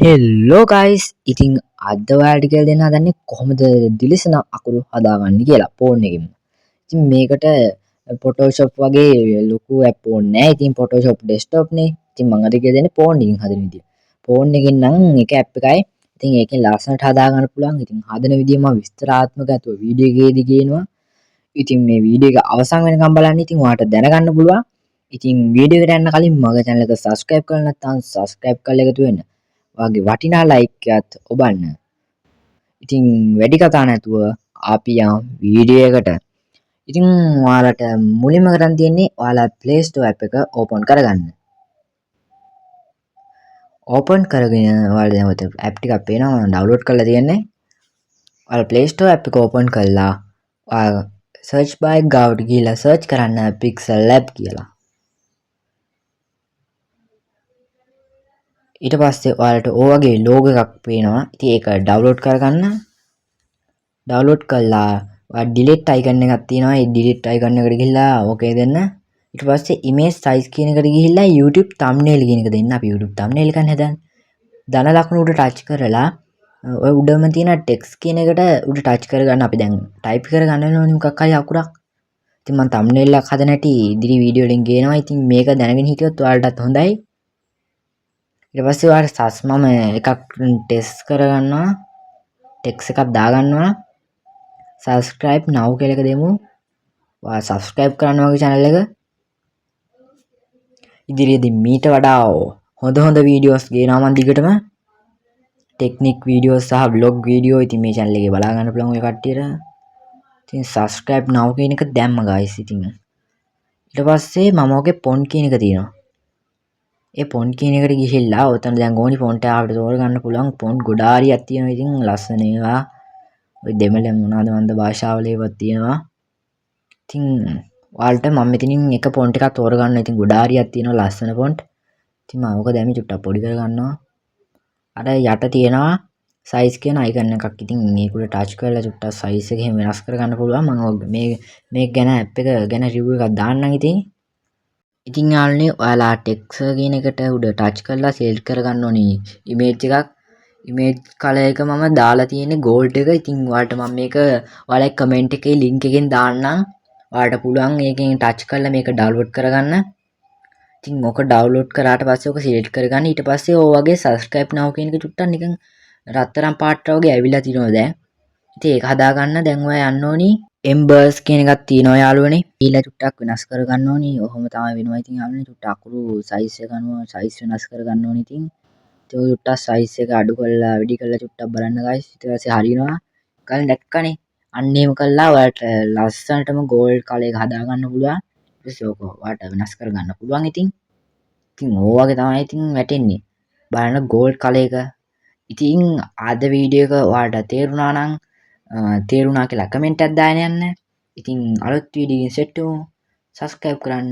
හෙල්ලෝ guys ඉතින් අද ඔයාලට කියලා දෙන්න හදන්නේ කොහොමද දිලිසෙන අකුරු හදාගන්නේ කියලා ෆෝන් එකෙන්. ඉතින් මේකට Photoshop වගේ ලොකු ඇප් ඕනේ නැහැ. ඉතින් Photoshop desktop නේ. ඉතින් මම අද කියලා දෙන්නේ ෆෝන් එකෙන් හදන විදිය. ෆෝන් එකෙන් නම් එක ඇප් එකයි. ඉතින් ඒකෙන් ලස්සනට හදාගන්න පුළුවන්. ඉතින් හදන විදිය මම විස්තරාත්මකව වීඩියෝ එකේදී කියනවා. ඉතින් මේ වීඩියෝ එක අවසන් වෙනකම් බලන්න. ඉතින් ඔයාලට දැනගන්න පුළුවන්. ඉතින් වීඩියෝ එකට යන්න කලින් මගේ channel එක subscribe කරලා නැත්නම් subscribe කරලා එකතු වෙන්න. ඔයාගේ වටිනා ලයික් එකත් ඔබන්න. ඉතින් වැඩි කතා නැතුව අපි යමු වීඩියෝ එකට. ඉතින් ඔයාලට මුලින්ම කරන් තියෙන්නේ ඔයාලා Play Store app එක open කරගන්න. open කරගෙන ඔයාලා දැන් ඔතන app ටිකක් පේනවා මම download කරලා තියෙන්නේ. ඔයාලා Play Store app එක open කරලා ඔයාලා search bar එක ගාවට ගිහිල්ලා search කරන්න Pixel Lab කියලා. ඊට පස්සේ ඔයාලට ඕ වගේ logo එකක් පේනවා. ඉතින් ඒක download කරගන්න. download කළා ඔයා delete icon එකක් තියෙනවා. ඒ delete icon එකට ගිහිල්ලා okay දෙන්න. ඊට පස්සේ image size කියන එකට ගිහිල්ලා YouTube thumbnail කියන එක දෙන්න. අපි YouTube thumbnail එකක් හදන්න. ධන ලකුණු උඩ touch කරලා ඔය උඩම තියෙන text කියන එකට උඩ touch කරගන්න. අපි දැන් type කරගන්න ඕනේ මොකක් හරි අකුරක්. ඉතින් මම thumbnail එකක් හදන හැටි ඉදිරි වීඩියෝ වලින් ගේනවා. ඉතින් මේක දැනගෙන හිටියොත් ඔයාලටත් හොඳයි. ඊට පස්සේ ඔයාලට මම එකක් ටෙස්ට් කරගන්නවා. ටෙක්ස්ට් එකක් දාගන්නවා. subscribe now කියලා එක දෙමු. ඔයා subscribe කරන්න මගේ channel එක. ඉදිරියේදී මීට වඩා හොඳ වීඩියෝස් ගේනවා මම දිගටම. ටෙක්නික් වීඩියෝස් සහ vlog වීඩියෝ ඉතින් මේ channel එකේ බලා ගන්න පුළුවන් ඔය කට්ටියට. ඉතින් subscribe now කියන එක දැම්ම guys ඉතින්. ඊට පස්සේ මම ඔගේ font කියන එක තියෙනවා. ඒ font කියන එකට ගිහිල්ලා ඔතන දැන් ඕනි font එක අපිට තෝරගන්න පුළුවන් font ගොඩාරියක් තියෙනවා. ඉතින් ලස්සන ඒවා ඔය දෙමළ මොනවාද මන්ද භාෂාවල ඒවත් තියෙනවා. ඉතින් ඔයාලට මම මෙතනින් එක font එකක් තෝරගන්න. ඉතින් ගොඩාරියක් තියෙනවා ලස්සන font. ඉතින් මම ඕක දැන් චුට්ටක් පොඩි කරගන්නවා. අර යට තියෙනවා size කියන icon එකක්. ඉතින් මේක උඩ touch කරලා චුට්ටක් size එක එහෙම වෙනස් කරගන්න පුළුවන්. මම මේක ගැන app එක ගැන review එකක් දාන්නම් ඉතින්. ඉතින් යාළුවනේ ඔයාලා text කියන එකට උඩ touch කරලා select කරගන්න ඕනි image එකක්. image color එක මම දාලා තියෙන්නේ gold එක. ඉතින් ඔයාලට මම මේක ඔයාලගේ comment එකේ link එකෙන් දාන්නම්. ඔයාලට පුළුවන් ඒකෙන් touch කරලා මේක download කරගන්න. ඉතින් මොක download කරාට පස්සේ ඔක select කරගන්න. ඊට පස්සේ ඔය වගේ subscribe now කියන එක චුට්ටක් නිකන් රත්තරන් පාට වගේ ඇවිල්ලා තිනවා දැන්. ඉතින් ඒක හදාගන්න දැන් ඔයා යන්න ඕනි embers කියන එකක් තියෙනවා යාළුවනේ. ඊළඟ චුට්ටක් වෙනස් කරගන්න ඕනි. ඔහොම තමයි වෙනවා. ඉතින් යාළුවනේ චුට්ටක් අකුරු size එක අනුව size වෙනස් කරගන්න ඕනි ඉතින්. ඒක චුට්ටක් size එක අඩු කරලා වැඩි කරලා චුට්ටක් බලන්න guys. ඊට පස්සේ හරියනවා. කලින් දැක්කනේ. අන්න එහෙම කළා ඔයාලට ලස්සනටම gold color එක හදාගන්න පුළුවන්. ඊට පස්සේ ඔක ඔයාලට වෙනස් කරගන්න පුළුවන් ඉතින්. ඉතින් ඕවගේ තමයි ඉතින් වැටෙන්නේ. බලන්න gold color එක. ඉතින් අද වීඩියෝ එක ඔයාලට තේරුණා නම් තේරුණා කියලා කමෙන්ට් එකක් දාන්න යන්න. ඉතින් අලුත් වීඩියෝ එකකින් සෙට් වෙමු. subscribe කරන්න.